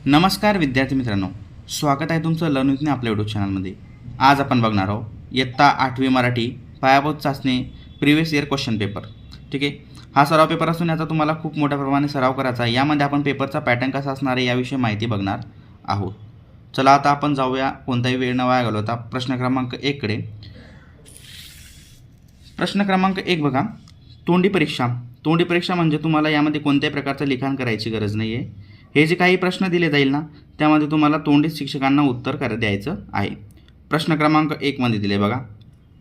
नमस्कार विद्यार्थी मित्रांनो, स्वागत आहे तुमचं लर्न विथ मी आपल्या यूट्यूब चॅनलमध्ये. आज आपण बघणार आहोत इयत्ता 8वी मराठी पायाभूत चाचणी प्रिव्हियस इयर क्वेश्चन पेपर. ठीक आहे, हा सराव पेपर असून याचा तुम्हाला खूप मोठ्या प्रमाणात सराव करायचा आहे. यामध्ये आपण पेपरचा पॅटर्न कसा असणार आहे याविषयी माहिती बघणार आहोत. चला आता आपण जाऊया कोणताही वेळ न वाया घालवता प्रश्न क्रमांक 1 कडे. प्रश्न क्रमांक 1 बघा, तोंडी परीक्षा. तोंडी परीक्षा म्हणजे तुम्हाला यामध्ये कोणत्याही प्रकारचं लिखाण करायची गरज नाही आहे. हे जे काही प्रश्न दिले जाईल ना त्यामध्ये तुम्हाला तोंडीत शिक्षकांना उत्तर द्यायचं आहे. प्रश्न क्रमांक 1 मध्ये दिले बघा,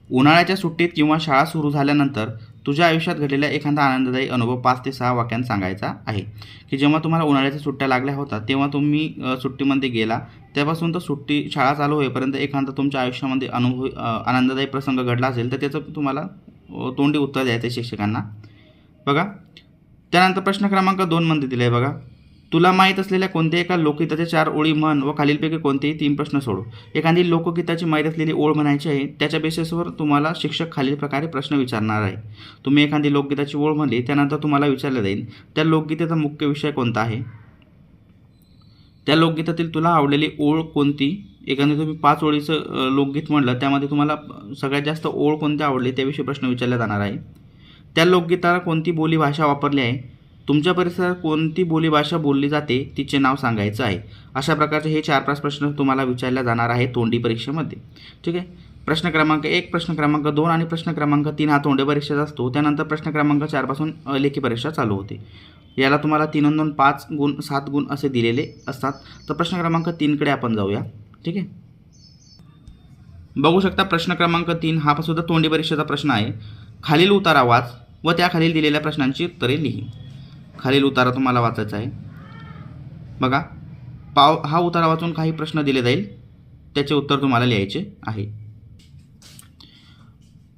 उन्हाळ्याच्या सुट्टीत किंवा शाळा सुरू झाल्यानंतर तुझ्या आयुष्यात घडलेला एखादा आनंददायी अनुभव 5 ते 6 वाक्यांत सांगायचा आहे. की जेव्हा तुम्हाला उन्हाळ्याच्या सुट्ट्या लागल्या होत्या तेव्हा तुम्ही सुट्टीमध्ये गेला, त्यापासून तर सुट्टी शाळा चालू होईपर्यंत एखादा तुमच्या आयुष्यामध्ये आनंददायी प्रसंग घडला असेल तर त्याचं तुम्हाला तोंडी उत्तर द्यायचं आहे शिक्षकांना. बघा, त्यानंतर प्रश्न क्रमांक 2 मध्ये दिले आहे बघा, तुला माहीत असलेल्या कोणत्याही एका लोकगीताच्या 4 ओळी म्हण व खालीलपैकी कोणतेही 3 प्रश्न सोडव. एखादी लोकगीताची माहीत असलेली ओळ म्हणायची आहे, त्याच्या बेसिसवर तुम्हाला शिक्षक खालील प्रकारे प्रश्न विचारणार आहे. तुम्ही एखादी लोकगीताची ओळ म्हणली, त्यानंतर तुम्हाला विचारलं जाईल त्या लोकगीतेचा मुख्य विषय कोणता आहे, त्या लोकगीतातील तुला आवडलेली ओळ कोणती. एखादी तुम्ही 5 ओळीचं लोकगीत म्हणलं, त्यामध्ये तुम्हाला सगळ्यात जास्त ओळ कोणती आवडली त्याविषयी प्रश्न विचारला जाणार आहे. त्या लोकगीताला कोणती बोलीभाषा वापरली आहे, तुमच्या परिसरात कोणती बोलीभाषा बोलली जाते तिचे नाव सांगायचं आहे. अशा प्रकारचे हे 4-5 प्रश्न तुम्हाला विचारले जाणार आहे तोंडी परीक्षेमध्ये. ठीक आहे, प्रश्न क्रमांक 1, प्रश्न क्रमांक 2 आणि प्रश्न क्रमांक 3 हा तोंडी परीक्षेचा असतो. त्यानंतर प्रश्न क्रमांक 4 पासून लेखी परीक्षा चालू होते. याला तुम्हाला 3 2 5 गुण 7 गुण असे दिलेले असतात. तर प्रश्न क्रमांक 3 कडे आपण जाऊया. ठीक आहे, बघू शकता प्रश्न क्रमांक 3 हा सुद्धा तोंडी परीक्षेचा प्रश्न आहे. खालील उतारा वाच व त्याखालील दिलेल्या प्रश्नांची उत्तरे लिही. खालील उतारा तुम्हाला वाचायचा आहे. बघा, हा उतारा वाचून काही प्रश्न दिले जाईल, त्याचे उत्तर तुम्हाला लिहायचे आहे.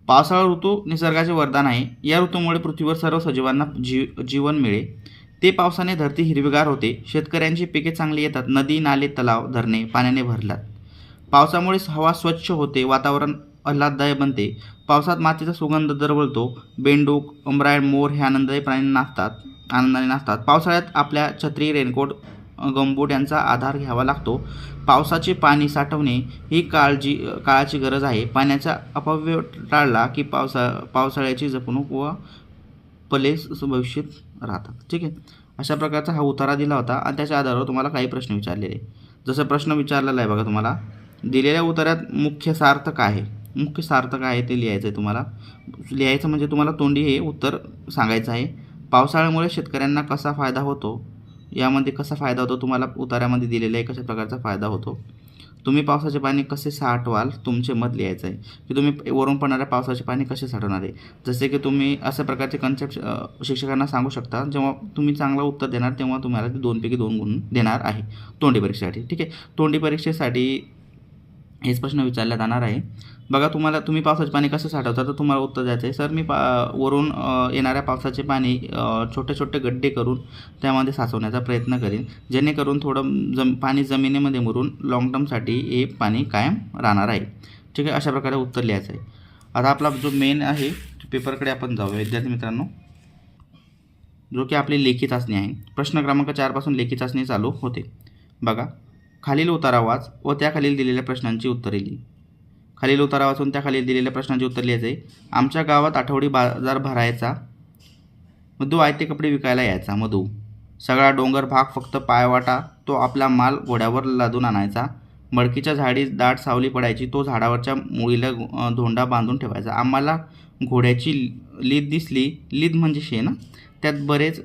पावसाळा ऋतू निसर्गाचे वरदान आहे. या ऋतूमुळे पृथ्वीवर सर्व सजीवांना जीवन मिळे. ते पावसाने धरती हिरवीगार होते. शेतकऱ्यांची पिके चांगली येतात. नदी नाले तलाव धरणे पाण्याने भरतात. पावसामुळे हवा स्वच्छ होते. वातावरण आल्हाददायक बनते. पावसात मातीचा सुगंध दरवळतो. बेंडूक उंबराळ मोर हे आनंदाने नाचतात. पावसाळ्यात आपल्या छत्री रेनकोट गमबूट यांचा आधार घ्यावा लागतो. पावसाचे पाणी साठवणे ही काळाची गरज आहे. पाण्याचा अपव्यय टाळला की पावसाळ्याची जपणूक व पले भविष्यात राहतात. ठीक आहे, अशा प्रकारचा हा उतारा दिला होता आणि त्याच्या आधारावर तुम्हाला काही प्रश्न विचारलेले. जसं प्रश्न विचारलेला आहे बघा, तुम्हाला दिलेल्या उत्तरात मुख्य सार्थ काय आहे, मुख्य सार्थ काय आहे ते लिहायचं आहे. तुम्हाला लिहायचं म्हणजे तुम्हाला तोंडी हे उत्तर सांगायचं आहे. पावसाळ्यामुळे शेतकऱ्यांना कसा फायदा होतो, यामध्ये कसा फायदा होतो तुम्हाला उतार्यामध्ये दिलेला आहे. कशा प्रकारचा फायदा होतो, तुम्ही पावसाचे पाणी कसे साठवाल तुमचे मत लिहायचं आहे. की तुम्ही वरून पडणाऱ्या पावसाचे पाणी कसे साठवणार आहे. जसे की तुम्ही अशा प्रकारचे कन्सेप्ट शिक्षकांना सांगू शकता. जेव्हा तुम्ही चांगलं उत्तर देणार तेव्हा तुम्हाला 2 पैकी 2 गुण देणार आहे तोंडी परीक्षेसाठी. ठीक आहे, तोंडी परीक्षेसाठी हेच प्रश्न विचारला जाणार आहे. बघा, तुम्ही पावसाचे पाणी कसं साठवता तर तुम्हाला उत्तर द्यायचं आहे, सर मी वरून येणाऱ्या पावसाचे पाणी छोटे छोटे गड्डे करून त्यामध्ये साचवण्याचा प्रयत्न करीन, जेणेकरून थोडं पाणी जमिनीमध्ये मुरून लॉंग टर्मसाठी हे पाणी कायम राहणार आहे. ठीक आहे, अशा प्रकारे उत्तर लिहायचं आहे. आता आपला जो मेन आहे पेपरकडे आपण जाऊया विद्यार्थी मित्रांनो, जो की आपली लेखी चाचणी आहे. प्रश्न क्रमांक 4 पासून लेखी चाचणी चालू होते. बघा, खालील उतारा वाच व त्याखालील दिलेल्या प्रश्नांची उत्तरे लिही. खालील उतारा वाचून त्याखालील दिलेल्या प्रश्नांची उत्तर लिहायचे. आमच्या गावात आठवडी बाजार भरायचा. मधू आयते कपडे विकायला यायचा. मधू सगळा डोंगर भाग फक्त पायवाटा. तो आपला माल घोड्यावर लादून आणायचा. मडकीच्या झाडी दाट सावली पडायची. तो झाडावरच्या मुळीला धोंडा बांधून ठेवायचा. आम्हाला घोड्याची लीद दिसली. लीद म्हणजे शेण, त्यात बरेच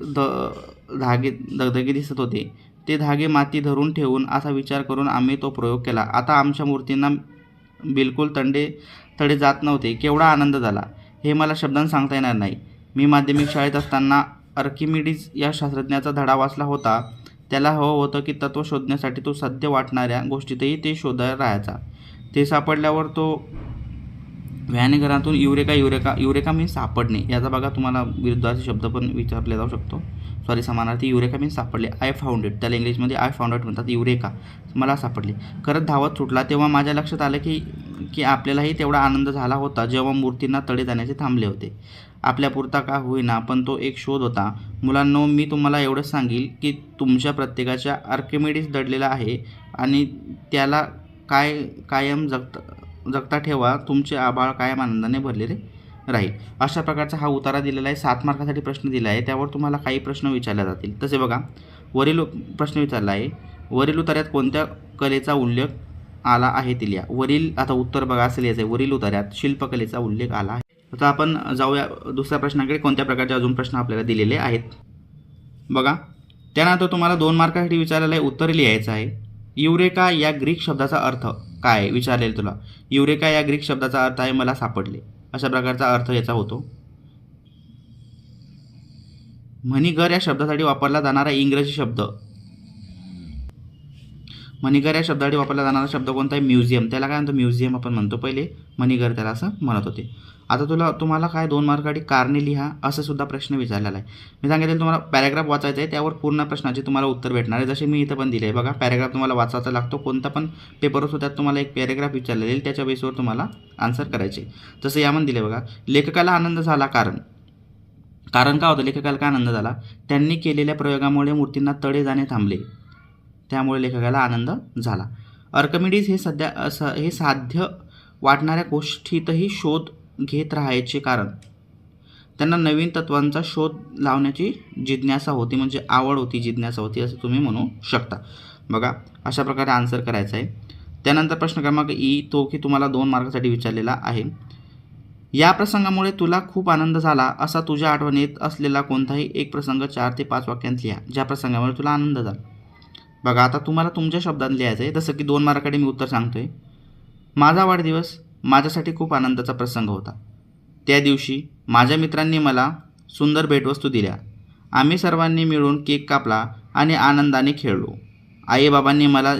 धागे दगदगे दिसत होते. ते धागे माती धरून ठेवून असा विचार करून आम्ही तो प्रयोग केला. आता आमच्या मूर्तींना बिलकुल तडे जात नव्हते. केवढा आनंद झाला हे मला शब्दांत सांगता येणार नाही. मी माध्यमिक शाळेत असताना आर्किमिडीज या शास्त्रज्ञाचा धडा वाचला होता. त्याला हवं होतं की तत्त्व शोधण्यासाठी तो सत्य वाटणाऱ्या गोष्टीतही ते शोधायला राहायचा. ते सापडल्यावर तो व्हॅनेघरातून युरेका मीन्स सापडणे, याचा बघा तुम्हाला विरुद्धार्थी शब्द पण विचारले जाऊ शकतो. समानार्थी युरेका मीन्स सापडले. आय फाउंड इट, त्याला इंग्लिशमध्ये आय फाउंड इट म्हणतात. युरेका मला सापडले. करत धावत सुटला तेव्हा माझ्या लक्षात आलं की आपल्यालाही तेवढा आनंद झाला होता जेव्हा मूर्तींना तडे जाण्याचे थांबले होते. आपल्यापुरता का होईना, पण तो एक शोध होता. मुलांनो, मी तुम्हाला एवढंच सांगेल की तुमच्या प्रत्येकाच्या आर्किमिडीज दडलेला आहे आणि त्याला कायम जगता ठेवा. तुमचे आभाळ कायम आनंदाने भरलेले राहील. अशा प्रकारचा हा उतारा दिलेला आहे. 7 मार्कासाठी प्रश्न दिला आहे. त्यावर तुम्हाला काही प्रश्न विचारले जातील. तसे बघा, वरील प्रश्न विचारला आहे, वरील उतार्यात कोणत्या कलेचा उल्लेख आला आहे ते लिहा. वरील, आता उत्तर बघा असं लिहायचं आहे, वरील उतार्यात शिल्पकलेचा उल्लेख आला आहे. आता आपण जाऊया दुसऱ्या प्रश्नाकडे. कोणत्या प्रकारचे अजून प्रश्न आपल्याला दिलेले आहेत बघा. त्यानंतर तुम्हाला 2 मार्कासाठी विचारलेलं आहे, उत्तर लिहायचं आहे. युरेका या ग्रीक शब्दाचा अर्थ काय विचारलेलं तुला. युरेका या ग्रीक शब्दाचा अर्थ आहे मला सापडले. अशा प्रकारचा अर्थ याचा होतो. मणिघर या शब्दासाठी वापरला जाणारा इंग्रजी शब्द, मणिघर या शब्दासाठी वापरला जाणारा शब्द कोणता आहे. म्युझियम. त्याला काय म्हणतो, म्युझियम आपण म्हणतो. पहिले मणिघर त्याला असं म्हणत होते. आता तुम्हाला काय 2 मार्कासाठी कारणे लिहा असं सुद्धा प्रश्न विचारलेला आहे. मी सांगितलं तुम्हाला पॅराग्राफ वाचायचं आहे, त्यावर पूर्ण प्रश्नाचे तुम्हाला उत्तर भेटणार आहे. जसे मी इथं पण दिले आहे बघा, पॅराग्राफ तुम्हाला वाचायचा लागतो. कोणता पण पेपर असतो त्यात तुम्हाला एक पॅराग्राफ विचारलेले आहे, त्याच्या बेसवर तुम्हाला आन्सर करायचे. जसं यामध्ये दिले बघा, लेखकाला आनंद झाला. कारण का होतं, लेखकाला काय आनंद झाला. त्यांनी केलेल्या प्रयोगामुळे मूर्तींना तडे जाणे थांबले, त्यामुळे लेखकाला आनंद झाला. आर्किमिडीज हे साध्य वाटणाऱ्या गोष्टीतही शोध घेत राहायचे, कारण त्यांना नवीन तत्वांचा शोध लावण्याची जिज्ञासा होती, म्हणजे आवड होती, जिज्ञासा होती, असं तुम्ही म्हणू शकता. बघा, अशा प्रकारे आन्सर करायचा आहे. त्यानंतर प्रश्न क्रमांक ई, तो की तुम्हाला 2 मार्कासाठी विचारलेला आहे. या प्रसंगामुळे तुला खूप आनंद झाला असा तुझ्या आठवणीत असलेला कोणताही एक प्रसंग 4 ते 5 वाक्यांत लिहा. ज्या प्रसंगामुळे तुला आनंद झाला. बघा, आता तुम्हाला तुमच्या शब्दात लिहायचं आहे. जसं की 2 मार्कासाठी मी उत्तर सांगतोय. माझा वाढदिवस माझ्यासाठी खूप आनंदाचा प्रसंग होता. त्या दिवशी माझ्या मित्रांनी मला सुंदर भेटवस्तू दिल्या. आम्ही सर्वांनी मिळून केक कापला आणि आनंदाने खेळलो. आईबाबांनी मला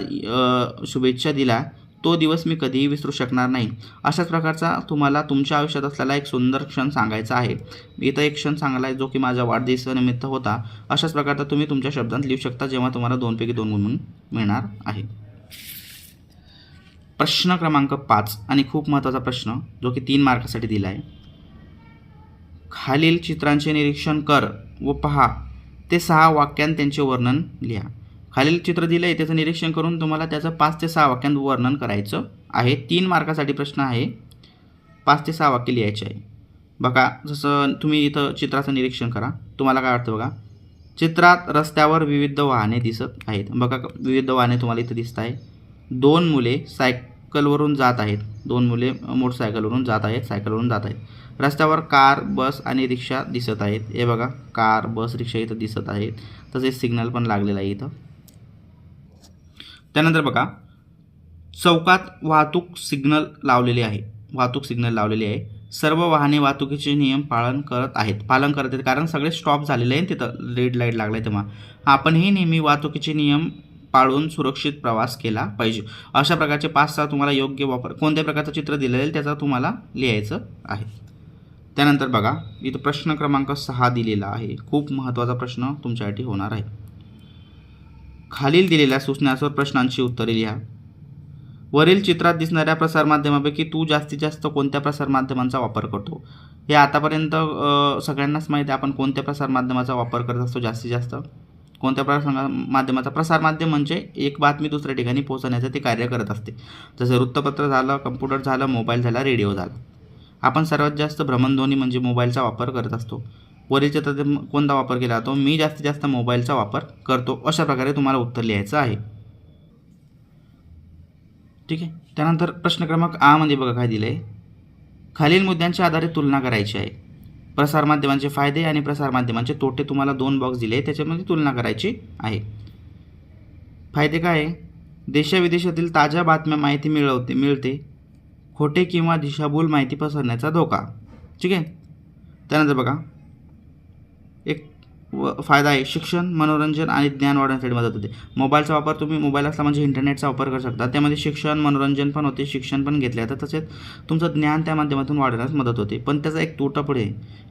शुभेच्छा दिल्या. तो दिवस मी कधीही विसरू शकणार नाही. अशाच प्रकारचा तुम्हाला तुमच्या आयुष्यात असलेला एक सुंदर क्षण सांगायचा आहे. इथं एक क्षण सांगला आहे जो की माझ्या वाढदिवसानिमित्त होता. अशाच प्रकारचा तुम्ही तुमच्या शब्दात लिहू शकता, जेव्हा तुम्हाला 2 पैकी 2 गुण मिळणार आहे. प्रश्न क्रमांक 5 आणि खूप महत्त्वाचा प्रश्न जो की 3 मार्कासाठी दिला आहे. खालील चित्रांचे निरीक्षण कर व पहा ते 6 वाक्यांत त्यांचे वर्णन लिहा. खालील चित्र दिलं आहे, त्याचं निरीक्षण करून तुम्हाला त्याचं 5 ते 6 वाक्यांत वर्णन करायचं आहे. 3 मार्कासाठी प्रश्न आहे. 5 ते 6 वाक्य लिहायचे आहे. बघा, जसं तुम्ही इथं चित्राचं निरीक्षण करा. तुम्हाला काय वाटतं बघा, चित्रात रस्त्यावर विविध वाहने दिसत आहेत. बघा, विविध वाहने तुम्हाला इथं दिसत आहे. 2 मुले सायकलवरून जात आहेत. 2 मुले मोटरसायकलवरून जात आहेत. रस्त्यावर कार, बस आणि रिक्षा दिसत आहेत. हे बघा, कार, बस, रिक्षा इथं दिसत आहेत. तसेच सिग्नल पण लागलेला आहे इथं. त्यानंतर बघा, चौकात वाहतूक सिग्नल लावलेले आहे. सर्व वाहने वाहतुकीचे नियम पालन करत आहेत. कारण सगळे स्टॉप झालेले आहेत. तिथं रेड लाईट लागला आहे, तेव्हा आपणही नेहमी वाहतुकीचे नियम पाळून सुरक्षित प्रवास केला पाहिजे. अशा प्रकारचे 5-6 तुम्हाला योग्य वापर, कोणत्या प्रकारचं चित्र दिलेलं आहे त्याचा तुम्हाला लिहायचं आहे. त्यानंतर बघा, इथं प्रश्न क्रमांक 6 दिलेला आहे. खूप महत्त्वाचा प्रश्न तुमच्यासाठी होणार आहे. खालील दिलेल्या सूचनांवर प्रश्नांची उत्तरे लिहा. वरील चित्रात दिसणाऱ्या प्रसारमाध्यमापैकी तू जास्तीत जास्त कोणत्या प्रसारमाध्यमांचा वापर करतो. हे आतापर्यंत सगळ्यांनाच माहिती आहे आपण कोणत्या प्रसारमाध्यमाचा वापर करत असतो जास्तीत जास्त. कोणत्या प्रसारमाध्यमाचा, प्रसारमाध्यम म्हणजे एक बातमी दुसऱ्या ठिकाणी पोहोचवण्याचं ते कार्य करत असते. जसं वृत्तपत्र झालं, कम्प्युटर झालं, मोबाईल झाला, रेडिओ झाला. आपण सर्वात जास्त भ्रमणध्वनी म्हणजे मोबाईलचा वापर करत असतो. वरील चित्रात कोणता वापर केला जातो. मी जास्तीत जास्त मोबाईलचा वापर करतो. अशा प्रकारे तुम्हाला उत्तर लिहायचं आहे. ठीक आहे. त्यानंतर प्रश्न क्रमांक आ मध्ये बघा काय दिलं आहे. खालील मुद्द्यांच्या आधारे तुलना करायची आहे. प्रसारमाध्यमांचे फायदे आणि प्रसारमाध्यमांचे तोटे तुम्हाला 2 बॉक्स दिले आहे, त्याच्यामध्ये तुलना करायची आहे. फायदे काय आहे. देशाविदेशातील ताज्या बातम्या माहिती मिळते. खोटे किंवा दिशाभूल माहिती पसरण्याचा धोका. ठीक आहे. त्यानंतर बघा, एक फायदा आहे, शिक्षण, मनोरंजन आणि ज्ञान वाढवण्यासाठी मदत होते. मोबाईलचा वापर, तुम्ही मोबाईल असला म्हणजे इंटरनेटचा वापर करू शकता. त्यामध्ये शिक्षण, मनोरंजन पण होते, शिक्षण पण घेतले जातं, तसेच तुमचं ज्ञान त्या माध्यमातून वाढवण्यास मदत होते. पण त्याचा एक तोटा पुढे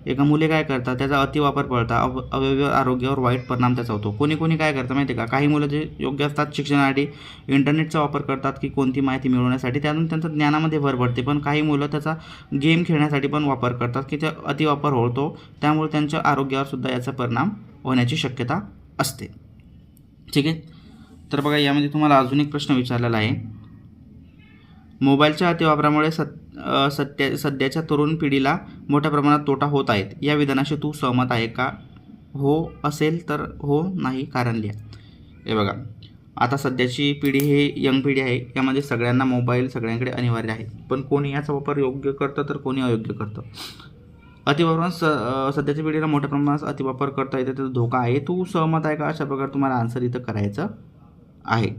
एका मुले काय करतात, त्याचा अतिवापर करता अवयव आरोग्यावर वाईट परिणाम त्याचा होतो. कोणी कोणी काय करतं माहिती आहे का, काही मुलं जे योग्य असतात शिक्षणासाठी इंटरनेटचा वापर करतात की कोणती माहिती मिळवण्यासाठी, त्यातून त्यांचं ज्ञानामध्ये भर पडते. पण काही मुलं त्याचा गेम खेळण्यासाठी पण वापर करतात की त्या अतिवापर होतो, त्यामुळे त्यांच्या आरोग्यावर सुद्धा याचा परिणाम होण्याची शक्यता असते. ठीक आहे. तर बघा यामध्ये तुम्हाला अजून एक प्रश्न विचारलेला आहे. मोबाईलच्या अतिवापरामुळे सध्याच्या तरुण पिढीला मोठ्या प्रमाणात तोटा होत आहेत. या विधानाशी तू सहमत आहे का? हो असेल तर हो, नाही कारण लिहा. हे बघा, आता सध्याची पिढी हे यंग पिढी आहे, यामध्ये सगळ्यांना मोबाईल सगळ्यांकडे अनिवार्य आहे. पण कोणी याचा वापर योग्य करतं तर कोणी अयोग्य करतं. अतिवापरात सध्याच्या पिढीला मोठ्या प्रमाणात अतिवापर करता येते, त्याचा धोका आहे. तू सहमत आहे का? अशा प्रकारे तुम्हाला आन्सर इथं करायचं आहे.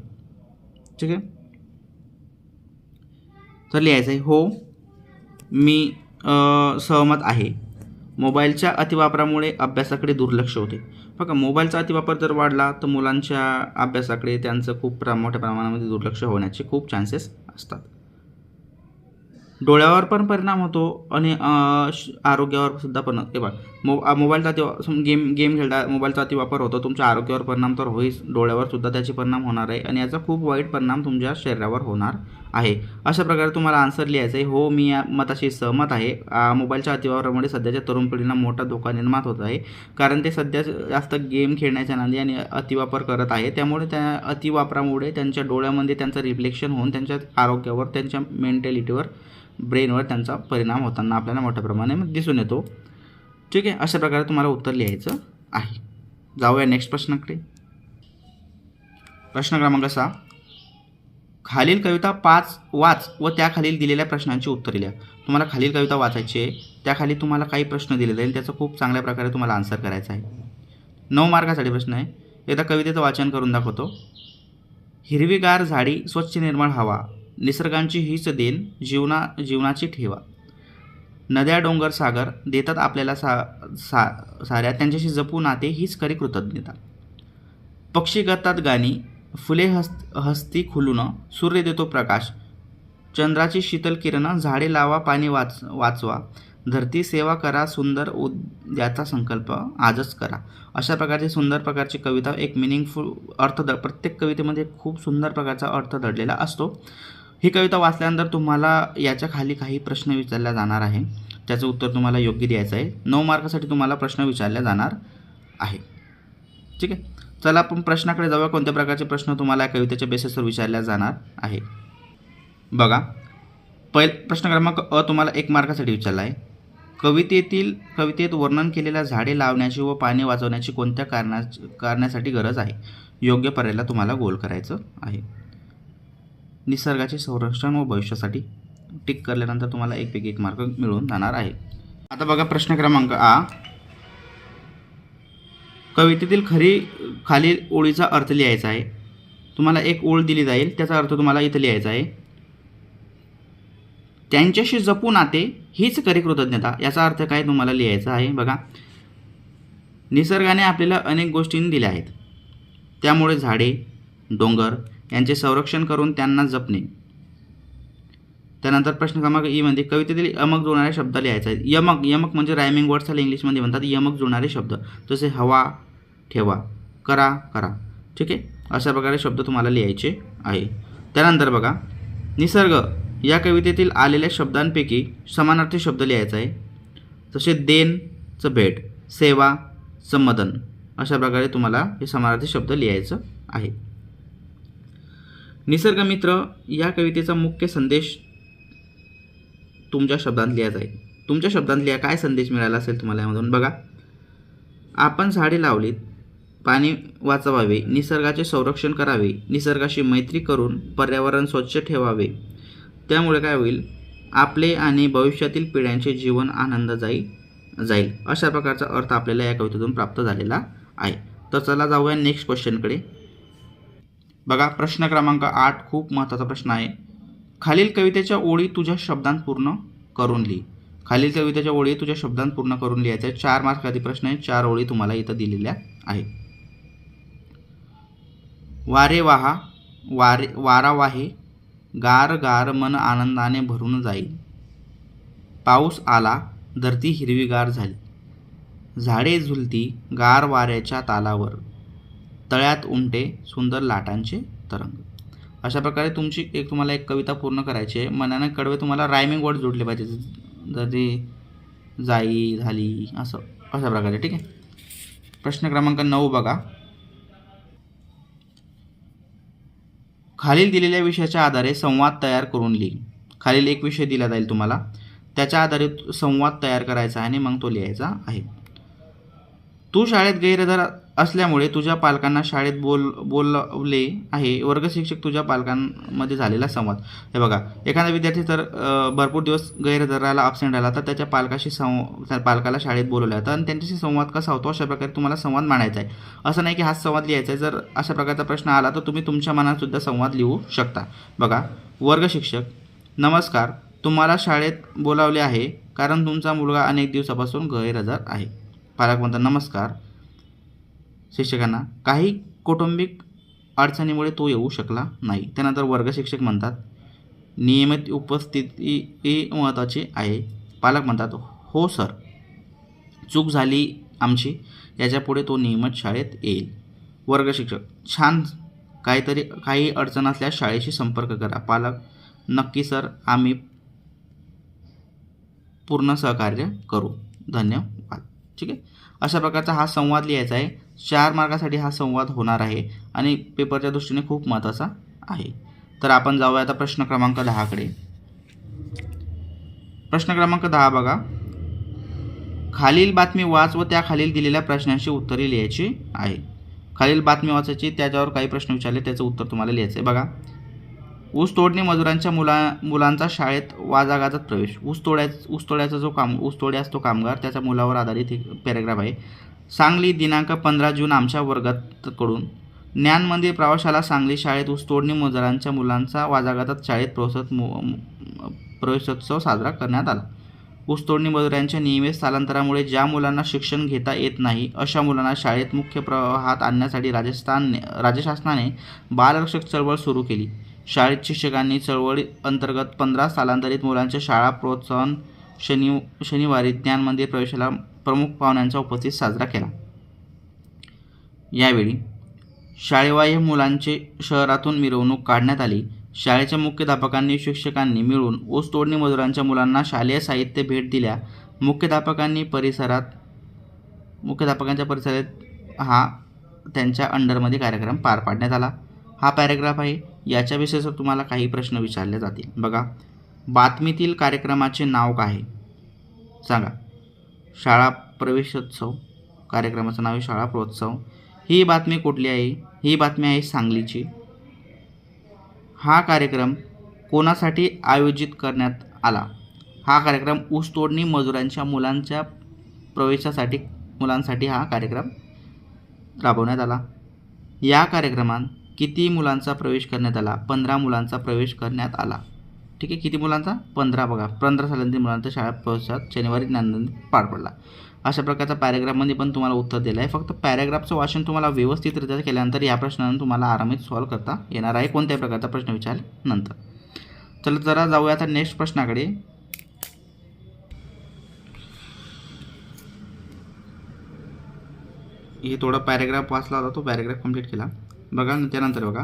ठीक आहे. तर लिहायचं आहे हो, मी सहमत आहे. मोबाईलच्या अतिवापरामुळे अभ्यासाकडे दुर्लक्ष होते. बघा, मोबाईलचा अतिवापर जर वाढला तर मुलांच्या अभ्यासाकडे त्यांचं खूप मोठ्या प्रमाणामध्ये दुर्लक्ष होण्याचे खूप चान्सेस असतात. डोळ्यावर पण परिणाम होतो आणि आरोग्यावर सुद्धा पण हे बघा, मोबाईलचा गेम खेळता मोबाईलचा अतिवापर होतो, तुमच्या आरोग्यावर परिणाम तर होईच, डोळ्यावर सुद्धा त्याचे परिणाम होणार आहे आणि याचा खूप वाईट परिणाम तुमच्या शरीरावर होणार आहे. अशा प्रकारे तुम्हाला आन्सर लिहायचं आहे. हो, मी या मताशी सहमत आहे. मोबाईलच्या अतिवापरामुळे सध्याच्या तरुण पिढीला मोठा धोका निर्माण होत आहे, कारण ते सध्या जास्त गेम खेळण्याच्या नादी आणि अतिवापर करत आहे. त्यामुळे त्या अतिवापरामुळे त्यांच्या डोळ्यामध्ये त्यांचं रिफ्लेक्शन होऊन त्यांच्या आरोग्यावर, त्यांच्या मेंटॅलिटीवर, ब्रेनवर त्यांचा परिणाम होताना आपल्याला मोठ्या प्रमाणात दिसून येतो. ठीक आहे. अशा प्रकारे तुम्हाला उत्तर लिहायचं आहे. जाऊया नेक्स्ट प्रश्नाकडे. प्रश्न क्रमांक 6. खालील कविता 5 वाच व त्याखालील दिलेल्या प्रश्नांची उत्तरे लिहा. तुम्हाला खालील कविता वाचायची आहे, त्याखाली तुम्हाला काही प्रश्न दिले जाईल, त्याचं खूप चांगल्या प्रकारे तुम्हाला आन्सर करायचं आहे. 9 मार्कासाठी प्रश्न आहे. एकदा कवितेचं वाचन करून दाखवतो. हिरवीगार झाडी, स्वच्छ निर्मळ हवा, निसर्गांची हीच देण, जीवनाची ठेवा. नद्या डोंगर सागर देतात आपल्याला साऱ्या, त्यांच्याशी जपू नाते हीच खरी कृतज्ञता. पक्षी गातात गाणी, फुले हस्ती खुलून, सूर्य देतो प्रकाश, चंद्राची शीतल किरण, झाडे लावा, पाणी वाचवा, धरती सेवा करा, सुंदर उद्याचा संकल्प आजच करा. अशा प्रकारची सुंदर प्रकारची कविता, एक मिनिंगफुल अर्थ, प्रत्येक कवितेमध्ये खूप सुंदर प्रकारचा अर्थ दडलेला असतो. ही कविता वाचल्यानंतर तुम्हाला याच्या खाली काही प्रश्न विचारला जाणार आहे, त्याचं उत्तर तुम्हाला योग्य द्यायचं आहे. 9 मार्कासाठी तुम्हाला प्रश्न विचारले जाणार आहे. ठीक आहे. चला आपण प्रश्नाकडे जाऊया. कोणत्या प्रकारचे प्रश्न तुम्हाला या कवितेच्या बेसिसवर विचारल्या जाणार आहे. बघा, प्रश्न क्रमांक अ तुम्हाला 1 मार्कासाठी विचारला आहे. कवितेत वर्णन केलेल्या झाडे लावण्याची व पाणी वाचवण्याची कोणत्या कारणासाठी गरज आहे? योग्य पर्यायाला तुम्हाला गोल करायचं आहे. निसर्गाचे संरक्षण व भविष्यासाठी टिक करल्यानंतर तुम्हाला 1 पैकी 1 मार्क मिळून जाणार आहे. आता बघा प्रश्न क्रमांक आ. कवितेतील खालील ओळीचा अर्थ लिहायचा आहे. तुम्हाला एक ओळ दिली जाईल, त्याचा अर्थ तुम्हाला इथं लिहायचा आहे. त्यांच्याशी जपू नाते हीच खरी कृतज्ञता, याचा अर्थ काय तुम्हाला लिहायचा आहे. बघा, निसर्गाने आपल्याला अनेक गोष्टी दिल्या आहेत, त्यामुळे झाडे डोंगर यांचे संरक्षण करून त्यांना जपणे. त्यानंतर प्रश्न क्रमांक ई मध्ये कवितेतील यमक जोडणारे शब्द लिहायचे आहेत. यमक म्हणजे रायमिंग वर्ड्स ह्याला इंग्लिशमध्ये म्हणतात. यमक जोडणारे शब्द जसे हवा ठेवा, करा. ठीक आहे. अशा प्रकारे शब्द तुम्हाला लिहायचे आहे. त्यानंतर बघा, निसर्ग या कवितेतील आलेल्या शब्दांपैकी समानार्थी शब्द लिहायचा आहे. जसे देणचं भेट, सेवाचं मदन. अशा प्रकारे तुम्हाला हे समानार्थी शब्द लिहायचं आहे. निसर्गमित्र या कवितेचा मुख्य संदेश तुमच्या शब्दांत लिहायचा आहे. तुमच्या शब्दांत लिहा, काय संदेश मिळाला असेल तुम्हाला यामधून. बघा, आपण झाडे लावलीत, पाणी वाचवावे, निसर्गाचे संरक्षण करावे, निसर्गाशी मैत्री करून पर्यावरण स्वच्छ ठेवावे. त्यामुळे काय होईल, आपले आणि भविष्यातील पिढ्यांचे जीवन आनंद जाईल. अशा प्रकारचा अर्थ आपल्याला या कवितेतून प्राप्त झालेला आहे. तर चला जाऊया नेक्स्ट क्वेश्चनकडे. बघा, प्रश्न क्रमांक 8 खूप महत्त्वाचा प्रश्न आहे. खालील कवितेच्या ओळी तुझ्या शब्दांत पूर्ण करून लिही. खालील कवितेच्या ओळी तुझ्या शब्दांत पूर्ण करून लिहायचा आहे. 4 मार्काचा प्रश्न आहे. 4 ओळी तुम्हाला इथं दिलेल्या आहे. वारा वाहे, गार गार मन आनंदाने भरून जाईल. पाऊस आला, धरती हिरवीगार झाली. झाडे झुलती गार वाऱ्याच्या तालावर, तळ्यात उमटे सुंदर लाटांचे तरंग. अशा प्रकारे तुमची तुम्हाला एक कविता पूर्ण करायची आहे. मनाने कडवे तुम्हाला रायमिंग वर्ड जोडले पाहिजे, जरी जाई झाली असं अशा प्रकारे. ठीक आहे. प्रश्न क्रमांक 9 बघा. खालील दिलेल्या विषयाच्या आधारे संवाद तयार करून लिही. खालील एक विषय दिला जाईल तुम्हाला, त्याच्या आधारे संवाद तयार करायचा आहे आणि मग तो लिहायचा आहे. तू शाळेत गैरहजर असल्यामुळे तुझ्या पालकांना शाळेत बोलवले आहे. वर्ग शिक्षक तुझ्या पालकांमध्ये झालेला संवाद. हे बघा, एखादा विद्यार्थी जर भरपूर दिवस गैरहजर राहिला, अब्सेंट राहिला, तर त्याच्या पालकाला शाळेत बोलवलं जातं आणि त्यांच्याशी संवाद कसा होतो अशा प्रकारे तुम्हाला संवाद मांडायचा आहे. असं नाही की हाच संवाद लिहायचा आहे. जर अशा प्रकारचा प्रश्न आला तर तुम्ही तुमच्या मनात सुद्धा संवाद लिहू शकता. बघा, वर्ग शिक्षक, नमस्कार, तुम्हाला शाळेत बोलावले आहे कारण तुमचा मुलगा अनेक दिवसापासून गैरहजर आहे. पालक म्हणतात नमस्कार शिक्षकांना, काही कौटुंबिक अडचणीमुळे तो येऊ शकला नाही. त्यानंतर वर्ग शिक्षक म्हणतात नियमित उपस्थिती महत्त्वाची आहे. पालक म्हणतात हो सर, चूक झाली आमची, याच्यापुढे तो नियमित शाळेत येईल. वर्ग शिक्षक, छान, काही अडचण असल्यास शाळेशी संपर्क करा. पालक, नक्की सर, आम्ही पूर्ण सहकार्य करू, धन्यवाद. ठीक आहे. अशा प्रकारचा हा संवाद लिहायचा आहे. 4 मार्कासाठी हा संवाद होणार आहे आणि पेपरच्या दृष्टीने खूप महत्त्वाचा आहे. तर आपण जाऊया आता प्रश्न क्रमांक 10 कडे. प्रश्न क्रमांक 10 बघा. खालील बातमी वाच व त्या खालील दिलेल्या प्रश्नांची उत्तरे लिहायची आहे. खालील बातमी वाचायची, त्याच्यावर काही प्रश्न विचारले, त्याचं उत्तर तुम्हाला लिहायचं आहे. बघा, ऊस तोडणी मजुरांच्या मुलांचा शाळेत वाजागाजात प्रवेश. ऊसतोड्याचा जो ऊसतोडे असतो कामगार, त्याच्या मुलावर आधारित एक पॅरेग्राफ आहे. सांगली दिनांक 15 जून आमच्या वर्गाकडून ज्ञान मंदिर प्रवाशाला सांगली शाळेत ऊसतोडणी मजुरांच्या मुलांचा वाजागाजात शाळेत प्रवेशोत्सव साजरा करण्यात आला. ऊसतोडणी मजुरांच्या नियमित स्थलांतरामुळे ज्या मुलांना शिक्षण घेता येत नाही अशा मुलांना शाळेत मुख्य प्रवाहात आणण्यासाठी राज्य शासनाने बालरक्षक चळवळ सुरू केली. शाळेत शिक्षकांनी चळवळी अंतर्गत 15 स्थलांतरित मुलांच्या शाळा प्रोत्साहन शनिवारी ज्ञान मंदिर प्रवेशाला प्रमुख पाहुण्यांचा उपस्थित साजरा केला. यावेळी शाळेबाह्य मुलांचे शहरातून मिरवणूक काढण्यात आली. शाळेच्या मुख्याध्यापकांनी शिक्षकांनी मिळून ऊस तोडणी मजुरांच्या मुलांना शालेय साहित्य भेट दिल्या. मुख्याध्यापकांच्या परिसरात हा त्यांच्या अंडरमध्ये कार्यक्रम पार पाडण्यात आला. हा पॅरेग्राफ आहे. याच्या विषयीवर तुम्हाला काही प्रश्न विचारले जातील. बघा, बातमीतील कार्यक्रमाचे नाव काय आहे सांगा. शाळा प्रवेशोत्सव, कार्यक्रमाचं नाव आहे शाळा प्रोत्सव. ही बातमी कुठली आहे? ही बातमी आहे सांगलीची. हा कार्यक्रम कोणासाठी आयोजित करण्यात आला? हा कार्यक्रम ऊसतोडणी मजुरांच्या मुलांच्या मुलांसाठी हा कार्यक्रम राबवण्यात आला. या कार्यक्रमात किती मुलांचा प्रवेश करण्यात आला? 15 मुलांचा प्रवेश करण्यात आला. ठीक आहे. किती मुलांचा? 15. बघा, 15 स्थलांतरित मुलांचा शाळा प्रवेशात शनिवारी ज्ञानमंदिर पार पडला. अशा प्रकारचा पॅरेग्राफमध्ये पण तुम्हाला उत्तर दिलं आहे. फक्त पॅरेग्राफचं वाचन तुम्हाला व्यवस्थितरित्या केल्यानंतर या प्रश्नांना तुम्हाला आरामात सॉल्व्ह करता येणार आहे, कोणत्याही प्रकारचा प्रश्न विचारल्यानंतर. चला जरा जाऊया आता नेक्स्ट प्रश्नाकडे. हे थोडा पॅरेग्राफ वाचला होता, तो पॅरेग्राफ कंप्लीट केला. बघा, त्यानंतर बघा,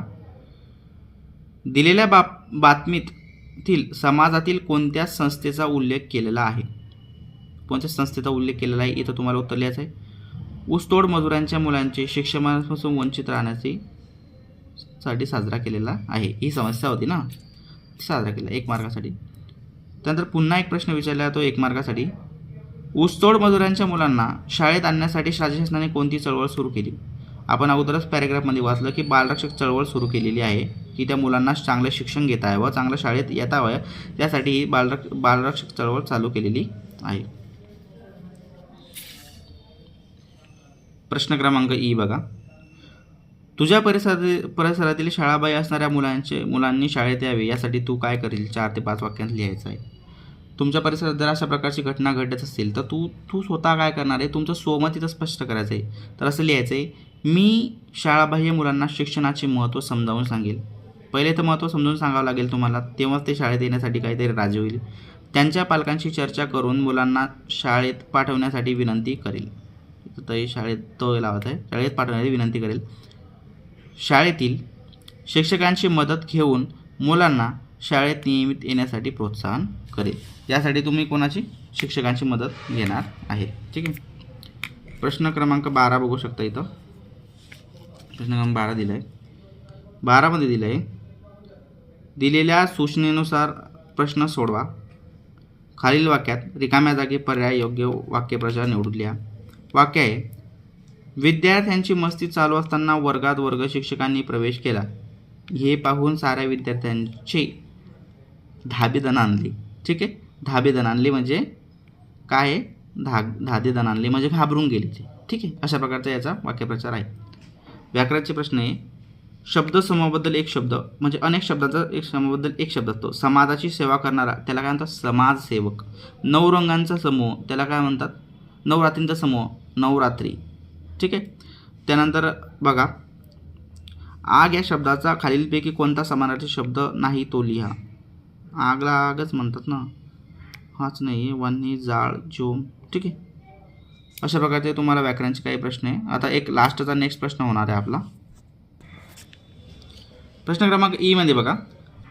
दिलेल्या बातमीतील समाजातील कोणत्या संस्थेचा उल्लेख केलेला आहे? कोणत्या संस्थेचा उल्लेख केलेला आहे इथं तुम्हाला उत्तर लिहायचं आहे. ऊसतोड मजुरांच्या मुलांचे शिक्षणापासून वंचित राहण्यासाठी साजरा केलेला आहे. ही समस्या होती ना, साजरा केला 1 मार्कासाठी. त्यानंतर पुन्हा एक प्रश्न विचारला तो 1 मार्कासाठी. ऊसतोड मजुरांच्या मुलांना शाळेत आणण्यासाठी राज्य शासनाने कोणती चळवळ सुरू केली? आपण अगोदरच पॅरेग्राफमध्ये वाचलं की बालरक्षक चळवळ सुरू केलेली आहे, की त्या मुलांना चांगलं शिक्षण घेता यावं, चांगलं शाळेत येता यावं, त्यासाठी ही बालरक्षक चळवळ चालू केलेली आहे. प्रश्न क्रमांक ई बघा. तुझ्या परिसरातील शाळाबाह्य असणाऱ्या मुलांनी शाळेत यावे यासाठी तू काय करील? 4 ते 5 वाक्यांत लिहायचं आहे. तुमच्या परिसरात जर अशा प्रकारची घटना घडत असेल तर तू स्वतः काय करणार आहे? तुमचं स्वमत इथं स्पष्ट करायचं आहे. तर असं लिहायचं आहे, मी शाळाबाह्य मुलांना शिक्षणाचे महत्त्व समजावून सांगेल. पहिले तर महत्त्व समजावून सांगावं लागेल तुम्हाला, तेव्हाच ते शाळेत येण्यासाठी काहीतरी राजी होईल. त्यांच्या पालकांशी चर्चा करून मुलांना शाळेत पाठवण्यासाठी विनंती करेल. ताई शाळेत तो लावत आहे, शाळेत पाठवण्याची विनंती करेल. शाळेतील शिक्षकांची मदत घेऊन मुलांना शाळेत नियमित येण्यासाठी प्रोत्साहन करेल. यासाठी तुम्ही कोणाची शिक्षकांची मदत घेणार आहे. ठीक आहे. प्रश्न क्रमांक 12 बघू शकता इथं. प्रश्न क्रमांक 12 दिला आहे. 12मध्ये दिलं आहे, दिलेल्या सूचनेनुसार प्रश्न सोडवा. खालील वाक्यात रिकाम्या जागी पर्याय योग्य वाक्यप्रचार निवडून लिहा. वाक्य आहे, विद्यार्थ्यांची मस्ती चालू असताना वर्गात वर्ग शिक्षकांनी प्रवेश केला. हे पाहून साऱ्या विद्यार्थ्यांची धाबेदन आणली. ठीक आहे. धाबेदन आणली म्हणजे काय आहे, धाबेदन आणली म्हणजे घाबरून गेली ते. ठीक आहे. अशा प्रकारचा याचा वाक्यप्रचार आहे. व्याकरणाचे प्रश्न आहे, शब्दसमूहाबद्दल एक शब्द म्हणजे अनेक शब्दाचा एक समूहाबद्दल एक शब्द असतो. समाजाची सेवा करणारा त्याला काय म्हणतात, समाजसेवक. नवरंगांचा समूह त्याला काय म्हणतात, नवरात्रींचा समूह, नवरात्री. ठीक आहे. त्यानंतर बघा, आग या शब्दाचा खालीलपैकी कोणता समानार्थी शब्द नाही तो लिहा. आगला आगच म्हणतात ना, हाच नाही, वन्ही, जाळ, जोम. ठीक आहे. अशा प्रकारचे तुम्हाला व्याकरणाचे काही प्रश्न आहे. आता एक लास्टचा नेक्स्ट प्रश्न होणार आहे आपला. प्रश्न क्रमांक ई मध्ये बघा,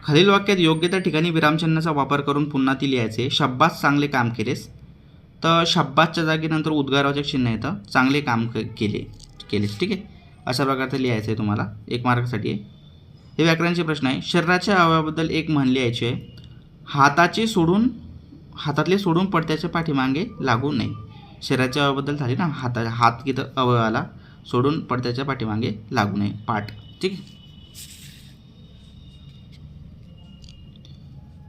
खालील वाक्यात योग्य त्या ठिकाणी विरामचिन्हाचा वापर करून पुन्हा ती लिहायचे. शाब्बास चांगले काम केलेस. तर शाब्बासच्या जागी नंतर उद्गारवाचक चिन्ह येतं, चांगले काम केलेस. ठीक आहे. अशा प्रकारचं लिहायचं आहे तुम्हाला, 1 मार्कासाठी आहे. हे व्याकरणाचे प्रश्न आहे. शरीराच्या अवयवाबद्दल एक म्हण लिहायची आहे. हातातले सोडून पडत्याच्या पाठीमागे लागू नये. शरीराच्या अवयवाबद्दल झाली ना, हात किती अवयवाला सोडून पडत्याच्या पाठीमागे लागू नये, पाठ. ठीक आहे.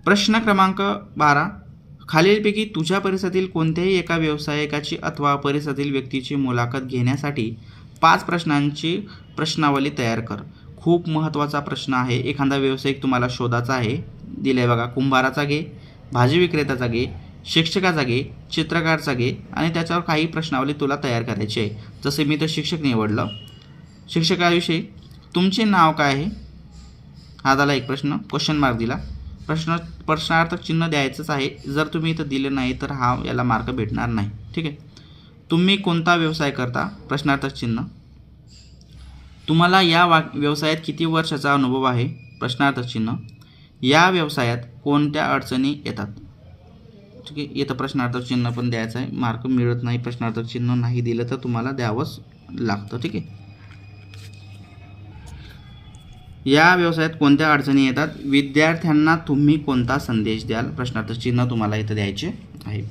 प्रश्न क्रमांक 12, खालीलपैकी तुझ्या परिसरातील कोणत्याही एका व्यावसायिकाची अथवा परिसरातील व्यक्तीची मुलाखत घेण्यासाठी 5 प्रश्नांची प्रश्नावली तयार कर. खूप महत्त्वाचा प्रश्न आहे. एखादा व्यावसायिक तुम्हाला शोधाचा आहे. दिलं आहे बघा, कुंभाराचा घे, भाजी विक्रेत्याचा घे, शिक्षकाचा घे, चित्रकारचा घे आणि त्याच्यावर काही प्रश्नावली तुला तयार करायची आहे. जसे मी तर शिक्षक निवडलं. शिक्षकाविषयी तुमचे नाव काय आहे हा झाला एक प्रश्न, क्वेश्चन मार्क दिला. प्रश्नार्थक चिन्ह द्यायचंच आहे. जर तुम्ही इथं दिलं नाही तर याला मार्क भेटणार नाही. ठीक आहे. तुम्ही कोणता व्यवसाय करता, प्रश्नार्थक चिन्ह. तुम्हाला या व्यवसायात किती वर्षाचा अनुभव आहे, प्रश्नार्थक चिन्ह. या व्यवसायात कोणत्या अडचणी येतात. ठीक आहे. इथं प्रश्नार्थक चिन्ह पण द्यायचं आहे. मार्क मिळत नाही, प्रश्नार्थक चिन्ह नाही दिलं तर तुम्हाला द्यावंच लागतं. ठीक आहे. या व्यवसायात कोणत्या अडचणी येतात, विद्यार्थ्यांना तुम्ही कोणता संदेश द्याल, प्रश्नार्थक चिन्ह तुम्हाला इथं द्यायचे आहे.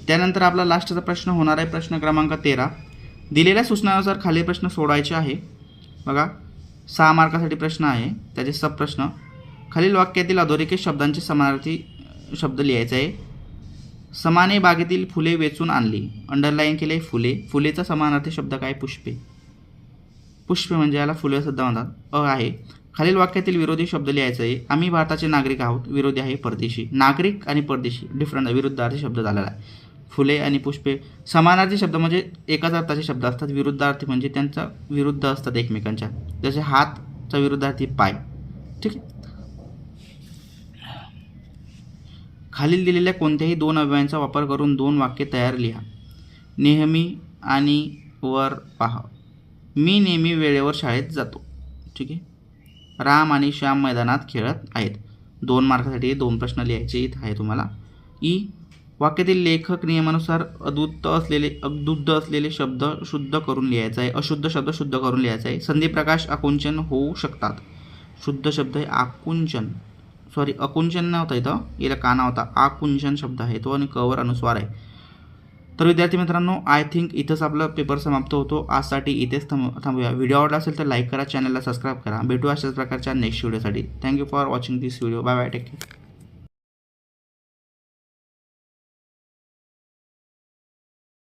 त्यानंतर आपला लास्टचा प्रश्न होणार आहे. प्रश्न क्रमांक 13, दिलेल्या सूचनानुसार खालील प्रश्न सोडवायचे आहे. बघा, 6 मार्कासाठी प्रश्न आहे. त्याचे सब प्रश्न, खालील वाक्यातील अधोरेखित शब्दांचे समानार्थी शब्द लिहायचे आहे. समाने बागेतील फुले वेचून आणली. अंडरलाईन केले फुले. फुलेचा समानार्थी शब्द काय, पुष्पे. पुष्पे म्हणजे याला फुले सुद्धा म्हणतात. आहे. खालील वाक्यातील विरोधी शब्द लिहायचा आहे. आम्ही भारताचे नागरिक आहोत. विरोधी आहे परदेशी. नागरिक आणि परदेशी डिफरंट विरुद्धार्थी शब्द झालेला आहे. फुले आणि पुष्पे. समानार्थी शब्द म्हणजे एकाच अर्थाचे शब्द असतात. विरुद्धार्थी म्हणजे त्यांचा विरुद्ध असतात एकमेकांच्या. जसे हातचा विरुद्धार्थी पाय. ठीक आहे. खालील दिलेल्या कोणत्याही 2 अव्ययांचा वापर करून 2 वाक्ये तयार लिहा. नेहमी आणि वर पहा. मी नेहमी वेळेवर शाळेत जातो. ठीक आहे. राम आणि श्याम मैदानात खेळत आहेत. 2 मार्कासाठी 2 प्रश्न लिहायचे इथं आहे तुम्हाला. ई, वाक्यातील लेखक नियमानुसार अदुद्ध असलेले शब्द शुद्ध करून लिहायचा आहे. अशुद्ध शब्द शुद्ध करून लिहायचा आहे. संधिप्रकाश आकुंचन होऊ शकतात. शुद्ध शब्द आहे आकुंचन. अकुंचन नव्हता इथं, याला काना होता. आकुंचन शब्द आहे तो आणि कवर अनुस्वार आहे. तर विद्यार्थी मित्रांनो, आय थिंक इथंच आपला पेपर समाप्त होतो. आजसाठी इथेच थांबूया. व्हिडिओ आवडला असेल तर लाईक करा, चॅनलला सबस्क्राईब करा. भेटू अशाच प्रकारच्या नेक्स्ट व्हिडिओसाठी. Thank you for watching this video. Bye bye, take care.